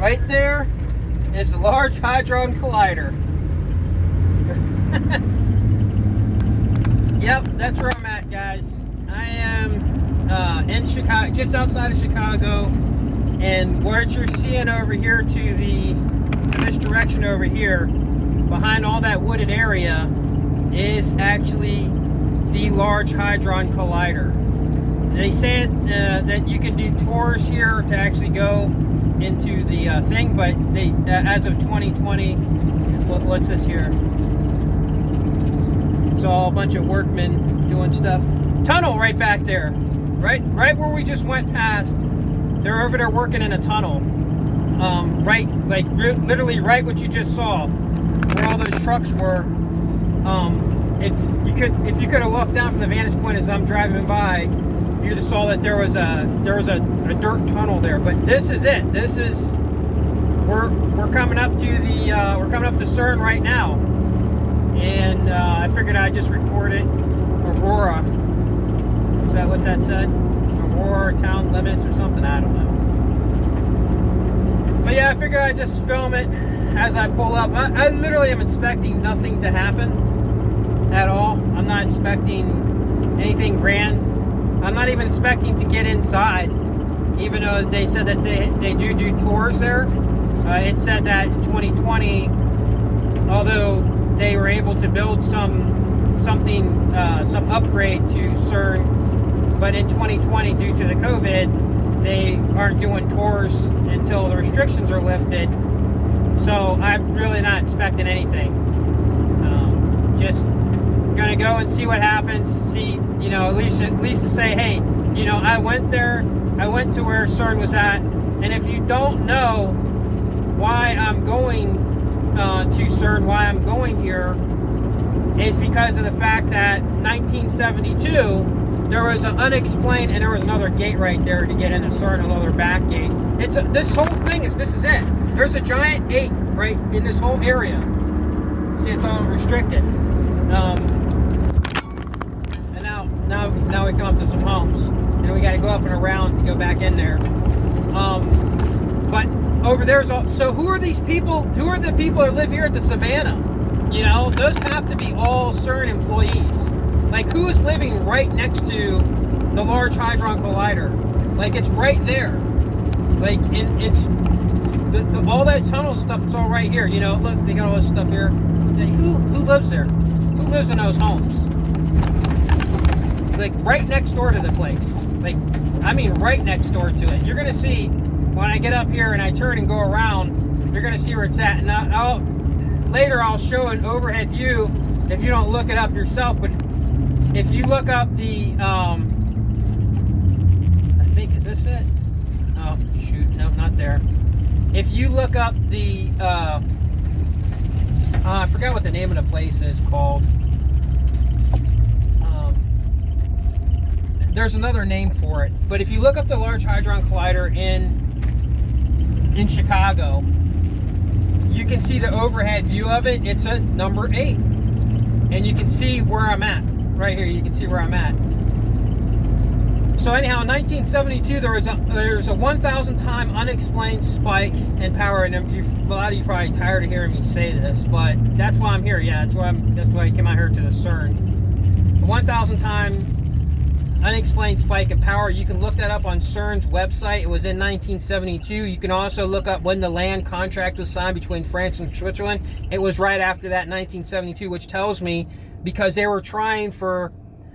Right there is the Large Hadron Collider. Yep, that's where I'm at, guys. I am in Chicago, just outside of Chicago, and what you're seeing over here to this direction over here, behind all that wooded area, is actually the Large Hadron Collider. They said that you can do tours here to actually go into the thing, but they, as of 2020, what's this here? It's all a bunch of workmen doing stuff. Tunnel right back there, right where we just went past. They're over there working in a tunnel. Right, like literally right what you just saw, where all those trucks were. If you could have looked down from the vantage point as I'm driving by, you'd have saw that there was a dirt tunnel there. But this is it. This is we're coming up to the we're coming up to CERN right now, and I figured I'd just record it. Aurora, is that what that said? Aurora town limits or something? I don't know. But yeah, I figured I'd just film it as I pull up. I literally am expecting nothing to happen at all. I'm not expecting anything grand. I'm not even expecting to get inside, even though they said that they do tours there. It said that in 2020, although they were able to build some upgrade to CERN, but in 2020, due to the COVID, they aren't doing tours until the restrictions are lifted. So I'm really not expecting anything. Just gonna go and see what happens. See, at least to say, hey, I went there. I went to where CERN was at. And if you don't know why I'm going to CERN, why I'm going here, is because of the fact that 1972 there was an unexplained, and there was another gate right there to get into CERN, another back gate. This whole thing is it. There's a giant 8 right in this whole area. See, it's all restricted. And now we come up to some homes, and we got to go up and around to go back in there. But over there's all. So who are these people? Who are the people that live here at the Savannah? Those have to be all CERN employees. Like, who is living right next to the Large Hadron Collider? Like, it's right there. Like, it's all that tunnel stuff. It's all right here. Look, they got all this stuff here. Who lives there? Who lives in those homes? Like, right next door to the place. Like, I mean, right next door to it. You're gonna see when I get up here and I turn and go around. You're gonna see where it's at. And later I'll show an overhead view if you don't look it up yourself. But if you look up the, I think, is this it? Oh, shoot, no, not there. If you look up the, I forgot what the name of the place is called. There's another name for it. But if you look up the Large Hadron Collider in Chicago, you can see the overhead view of it. It's a number 8. And you can see where I'm at. Right here, you can see where I'm at. So anyhow, in 1972, there was a 1,000 time unexplained spike in power, and a lot of you are probably tired of hearing me say this, but that's why I'm here. Yeah, that's why I came out here to the CERN. A 1,000 time unexplained spike in power. You can look that up on CERN's website. It was in 1972. You can also look up when the land contract was signed between France and Switzerland. It was right after that, 1972, which tells me, because they were trying for,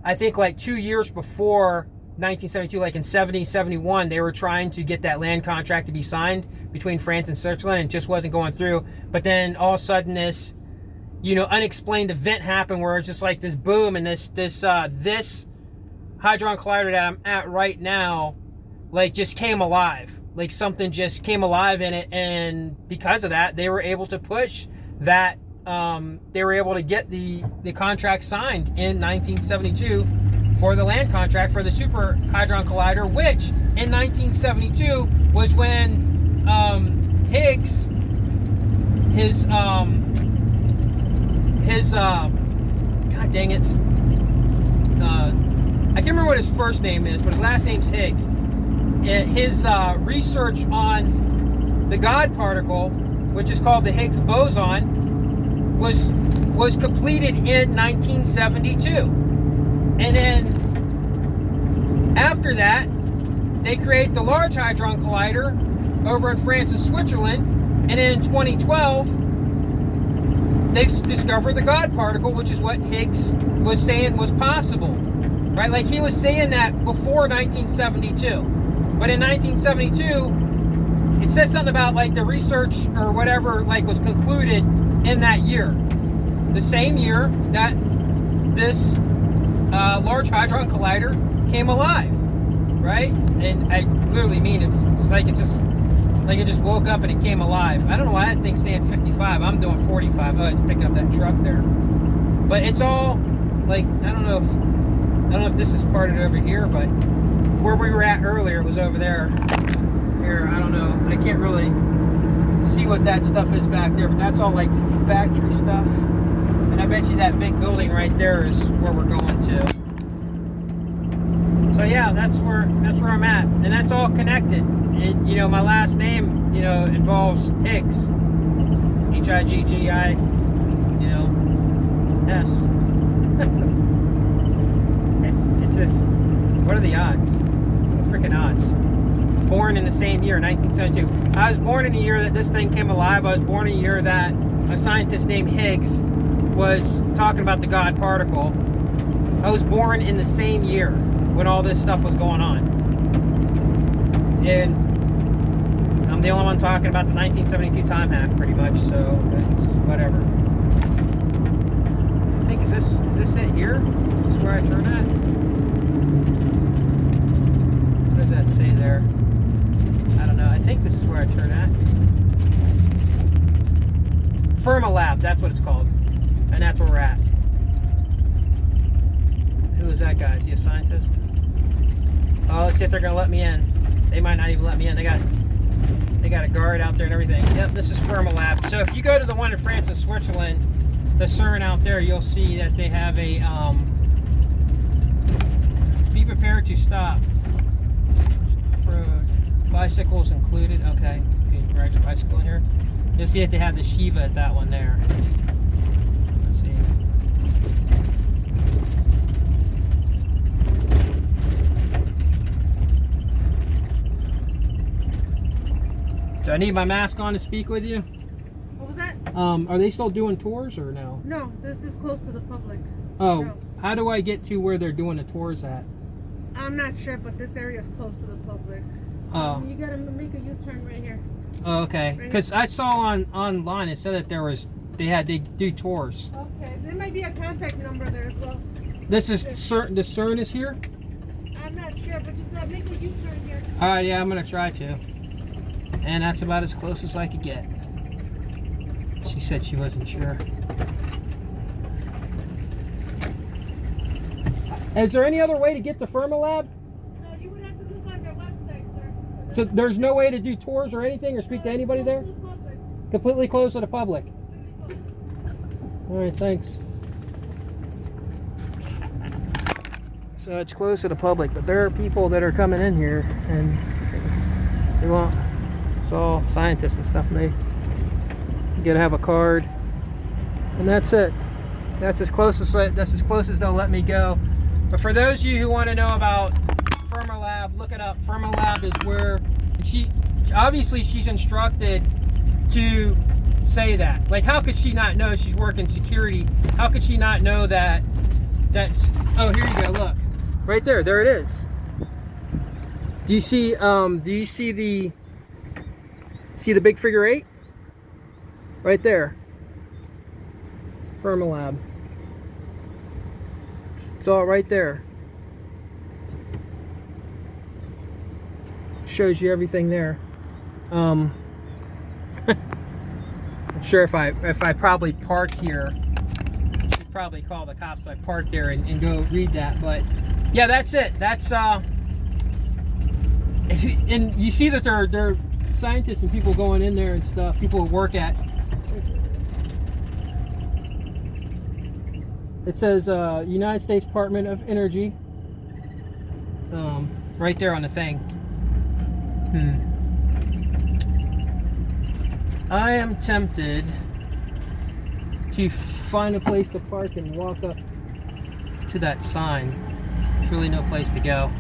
I think, like 2 years before 1972, like in 70, 71, they were trying to get that land contract to be signed between France and Switzerland, and it just wasn't going through. But then all of a sudden this, unexplained event happened where it's just like this boom, and this Hadron Collider that I'm at right now, like, just came alive. Like, something just came alive in it, and because of that, they were able to push that. They were able to get the contract signed in 1972 for the land contract for the Super Hadron Collider, which in 1972 was when Higgs, god dang it, I can't remember what his first name is, but his last name's Higgs. His research on the God particle, which is called the Higgs boson, was completed in 1972. And then after that, they create the Large Hadron Collider over in France and Switzerland. And then in 2012, they discovered the God particle, which is what Higgs was saying was possible. Right? Like, he was saying that before 1972. But in 1972, it says something about like the research or whatever like was concluded in that year. The same year that this Large Hadron Collider came alive, right? And I literally mean it's like it just woke up and it came alive. I don't know why that thing's saying 55. I'm doing 45. Oh, it's picking up that truck there. But it's all like I don't know if this is parted over here, but where we were at earlier was over there. Here, I don't know. I can't really see what that stuff is back there, but that's all like factory stuff. And I bet you that big building right there is where we're going to. So yeah, that's where I'm at, and that's all connected. And you know, my last name, you know, involves Higgs, H-I-G-G-I, you know, S. it's just, what are the odds? What freaking odds? Born in the same year, 1972. I was born in the year that this thing came alive. I was born in the year that a scientist named Higgs was talking about the God particle. I was born in the same year when all this stuff was going on. And I'm the only one talking about the 1972 time hack, pretty much, so it's whatever. I think, is this it here? Is this where I turn at? What does that say there? I don't know. I think this is where I turn at. Firmalab, that's what it's called. And that's where we're at. Who is that guy? Is he a scientist? Oh, let's see if they're going to let me in. They might not even let me in. They got a guard out there and everything. Yep, this is Firmalab. So if you go to the one in France and Switzerland, the CERN out there, you'll see that they have a be prepared to stop. Bicycles included. Okay, you can ride your bicycle in here. You'll see that they have the Shiva at that one there. Let's see. Do I need my mask on to speak with you? What was that? Are they still doing tours or no? No, this is close to the public. Oh, no. How do I get to where they're doing the tours at? I'm not sure, but this area is close to the public. Oh. You gotta make a U-turn right here. Oh, okay. Because I saw online it said that they do tours. Okay, there might be a contact number there as well. This is CERN. The CERN is here. I'm not sure, but just make a U-turn here. All right, yeah, I'm gonna try to. And that's about as close as I could get. She said she wasn't sure. Is there any other way to get to Firmalab? No, you would have to look on their website, sir. So there's no way to do tours or anything or speak to anybody there? Completely closed to the public. All right, thanks. So it's closed to the public, but there are people that are coming in here and they want, it's all scientists and stuff, and you gotta have a card, and that's it. That's as close as they'll let me go. But for those of you who want to know about Firmalab, look it up. Firmalab is where obviously she's instructed to say that. Like, how could she not know? She's working security. How could she not know that? Oh, here you go. Look, right there. There it is. Do you see? See the big figure 8? Right there. Firmalab. It's all right there. Shows you everything there. I'm sure if I probably park here, I should probably call the cops if I park there and go read that. But yeah, that's it. That's and you see that there are scientists and people going in there and stuff. People who work at. It says United States Department of Energy. Right there on the thing. I am tempted to find a place to park and walk up to that sign. There's really no place to go.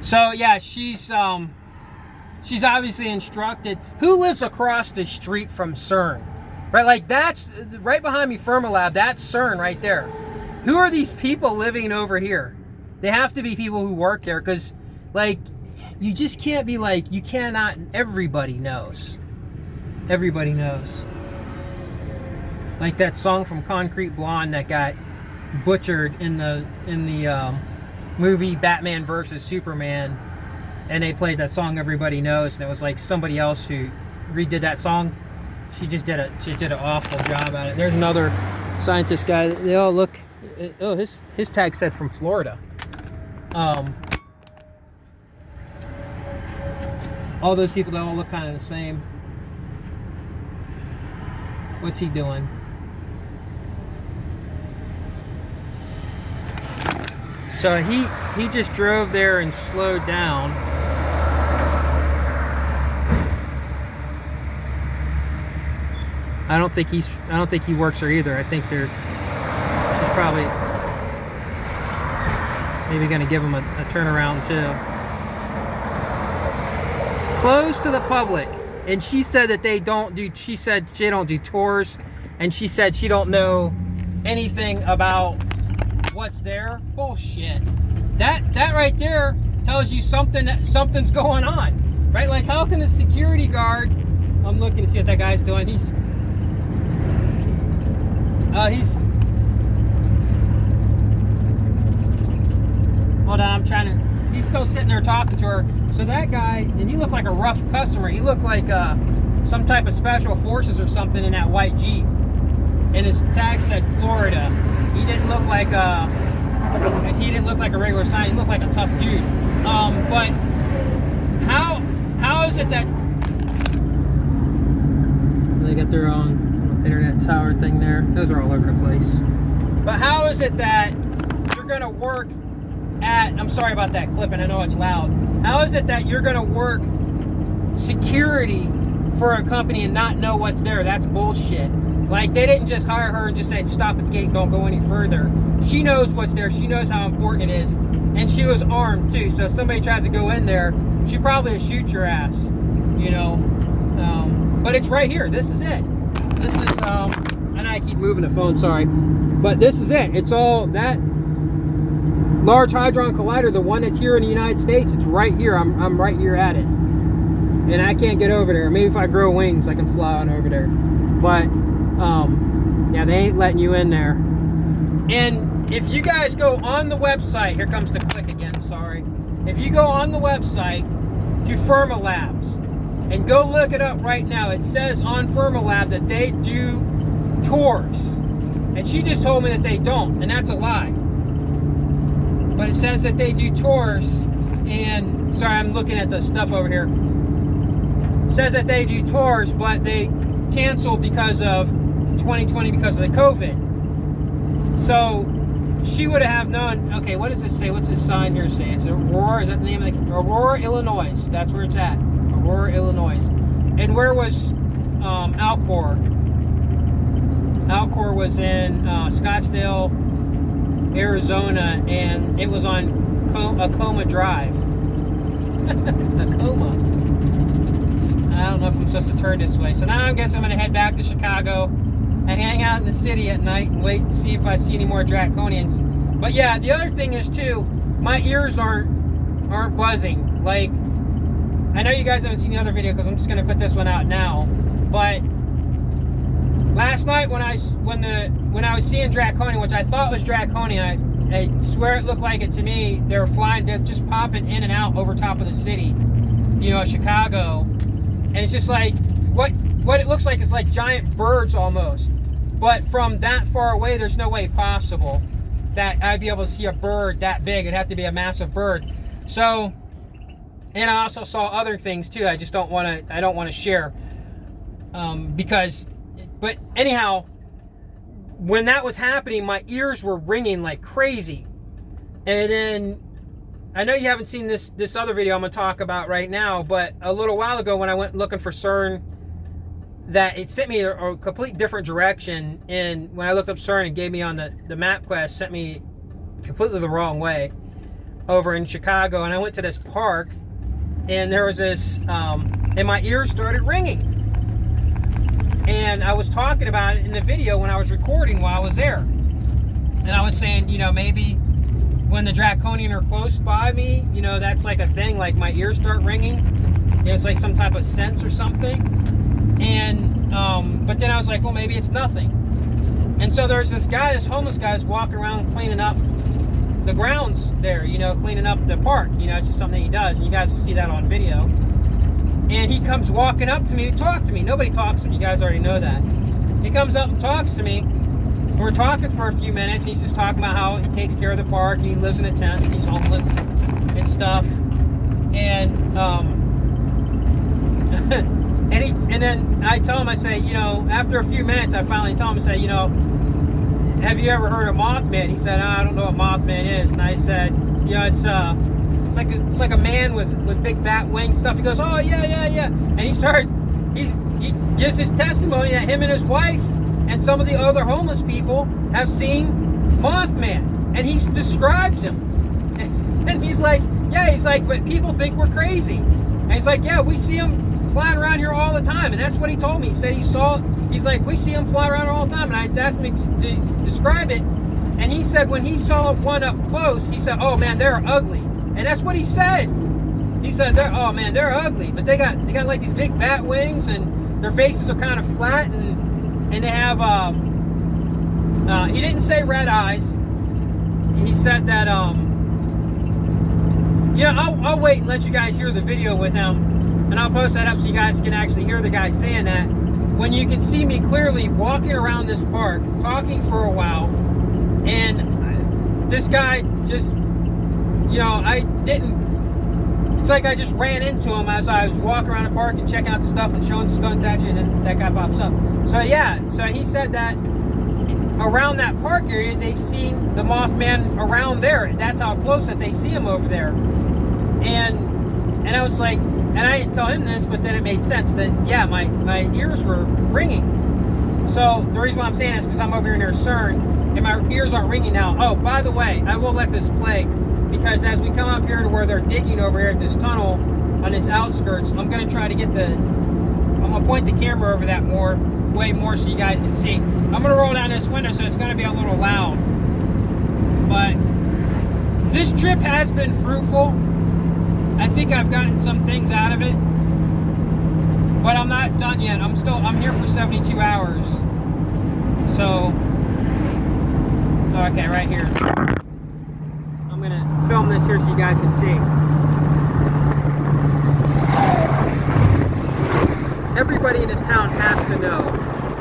So yeah, she's obviously instructed. Who lives across the street from CERN? Right, like that's right behind me, Firmalab. That's CERN right there. Who are these people living over here? They have to be people who work there, because like you just can't be like, you cannot. Everybody knows. Everybody knows. Like that song from Concrete Blonde that got butchered in the movie Batman versus Superman, and they played that song Everybody Knows, and it was like somebody else who redid that song. She did an awful job at it. There's another scientist guy. They all look. Oh, his tag said from Florida. All those people, they all look kind of the same. What's he doing? So he just drove there and slowed down. I don't think he works there either. I think she's probably maybe going to give him a turnaround too. Closed to the public. And she said that they don't do, she said she don't do tours, and she said she don't know anything about what's there. Bullshit. That right there tells you something's going on, right? Like, how can the security guard? I'm looking to see what that guy's doing. He's hold on. I'm trying to. He's still sitting there talking to her. So that guy, and he looked like a rough customer. He looked like some type of special forces or something in that white Jeep. And his tag said Florida. He didn't look like a regular sign. He looked like a tough dude. But how is it that they got their own internet tower thing there? Those are all over the place. But how is it that you're gonna work at, I'm sorry about that clip, and I know it's loud. How is it that you're gonna work security for a company and not know what's there? That's bullshit. Like, they didn't just hire her and just say stop at the gate and don't go any further. She knows what's there. She knows how important it is. And she was armed too. So if somebody tries to go in there, she probably will shoot your ass, you know. But it's right here. This is it. This is, and I keep moving the phone, sorry. But this is it. It's all that Large Hadron Collider, the one that's here in the United States, it's right here. I'm right here at it. And I can't get over there. Maybe if I grow wings, I can fly on over there. But, yeah, they ain't letting you in there. And if you guys go on the website, here comes the click again, sorry. If you go on the website to Firmalabs and go look it up right now, it says on Firmalab that they do tours. And she just told me that they don't, and that's a lie. But it says that they do tours, and sorry, I'm looking at the stuff over here. It says that they do tours, but they canceled because of 2020 because of the COVID. So she would have known. Okay, what does this say? What's this sign here say? It's Aurora. Is that the name of the Aurora, Illinois? That's where it's at. Aurora, Illinois. And where was Alcor? Alcor was in Scottsdale, Arizona, and it was on Acoma Drive. Acoma. I don't know if I'm supposed to turn this way. So now I guess I'm going to head back to Chicago and hang out in the city at night and wait and see if I see any more Draconians. But yeah, the other thing is too, my ears aren't buzzing. Like, I know you guys haven't seen the other video because I'm just going to put this one out now. But last night when I was seeing Draconian, which I thought was Draconian, I swear it looked like it to me. They were flying, they're just popping in and out over top of the city, you know, Chicago. And it's just like, what it looks like is like giant birds almost. But from that far away, there's no way possible that I'd be able to see a bird that big. It'd have to be a massive bird. So, and I also saw other things too. I just don't want to share but anyhow, when that was happening, my ears were ringing like crazy. And then I know you haven't seen this other video I'm going to talk about right now, but a little while ago when I went looking for CERN, that it sent me a complete different direction. And when I looked up CERN, it gave me on the MapQuest, sent me completely the wrong way over in Chicago. And I went to this park, and there was this, and my ears started ringing. And I was talking about it in the video when I was recording while I was there. And I was saying, you know, maybe when the Draconian are close by me, you know, that's like a thing, like my ears start ringing. You know, it's like some type of sense or something. And, but then I was like, well, maybe it's nothing. And so there's this guy, this homeless guy is walking around cleaning up the grounds there, you know, cleaning up the park. You know, it's just something he does. And you guys will see that on video. And he comes walking up to me to talk to me. Nobody talks to me. You guys already know that. He comes up and talks to me. We're talking for a few minutes. He's just talking about how he takes care of the park. He lives in a tent. And he's homeless and stuff. And and then I tell him, I say, you know, after a few minutes, I finally tell him, I say, you know, have you ever heard of Mothman? He said, I don't know what Mothman is. And I said, you know, it's like a man with big bat wing stuff. He goes, oh yeah. And he gives his testimony that him and his wife and some of the other homeless people have seen Mothman, and he describes him. And he's like, but people think we're crazy. And he's like, yeah, we see him flying around here all the time. And that's what he told me. He said he's like, we see him fly around all the time. And I asked him to describe it, and he said when he saw one up close, he said, oh man, they're ugly. And that's what he said. He said, oh man, they're ugly, but they got like these big bat wings, and their faces are kind of flat, and they have he didn't say red eyes. He said that yeah, I'll wait and let you guys hear the video with him, and I'll post that up so you guys can actually hear the guy saying that. When you can see me clearly walking around this park, talking for a while, and this guy just, you know, it's like I just ran into him as I was walking around the park and checking out the stuff and showing the stone statue, and then that guy pops up. So yeah, so he said that around that park area, they've seen the Mothman around there. That's how close that they see him over there. And I was like, and I didn't tell him this, but then it made sense that, yeah, my ears were ringing. So the reason why I'm saying this is because I'm over here near CERN, and my ears aren't ringing now. Oh, by the way, I will let this play, because as we come up here to where they're digging over here at this tunnel on this outskirts, I'm going to try to I'm going to point the camera over that way more so you guys can see. I'm going to roll down this window, so it's going to be a little loud. But this trip has been fruitful. I think I've gotten some things out of it, but I'm not done yet. I'm here for 72 hours. So, okay, right here. I'm going to film this here so you guys can see. Everybody in this town has to know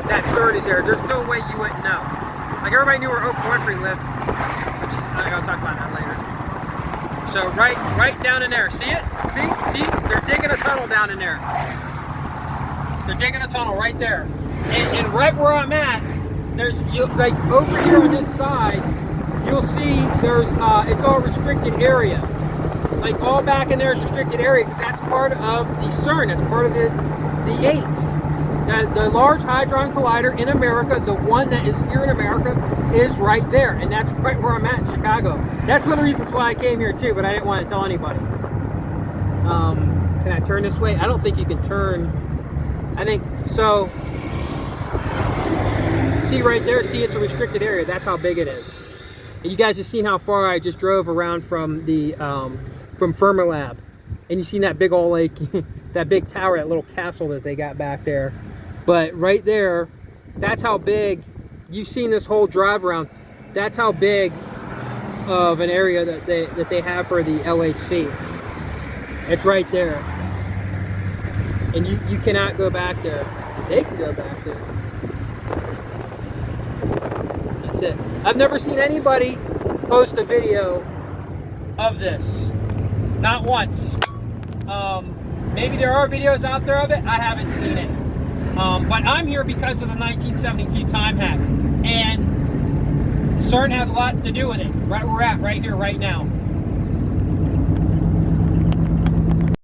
that CERN is there. There's no way you wouldn't know. Like, everybody knew where Oprah Winfrey lived, which I'll talk about that later. So right down in there. See it? See? They're digging a tunnel down in there. They're digging a tunnel right there. And right where I'm at, there's, like, over here on this side, you'll see there's, it's all restricted area. Like, all back in there is restricted area, because that's part of the CERN. That's part of the 8. The Large Hadron Collider in America, the one that is here in America, is right there. And that's right where I'm at in Chicago. That's one of the reasons why I came here too, but I didn't want to tell anybody. Can I turn this way? I don't think you can turn. I think, so, see right there, see it's a restricted area. That's how big it is. And you guys have seen how far I just drove around from the, from Firmalab. And you've seen that big old, like, that big tower, that little castle that they got back there. But right there, that's how big, you've seen this whole drive around, that's how big of an area that they have for the LHC. It's right there. And you cannot go back there. They can go back there. That's it. I've never seen anybody post a video of this. Not once. Maybe there are videos out there of it. I haven't seen it. But I'm here because of the 1972 time hack. And CERN has a lot to do with it. Right where we're at, right here, right now.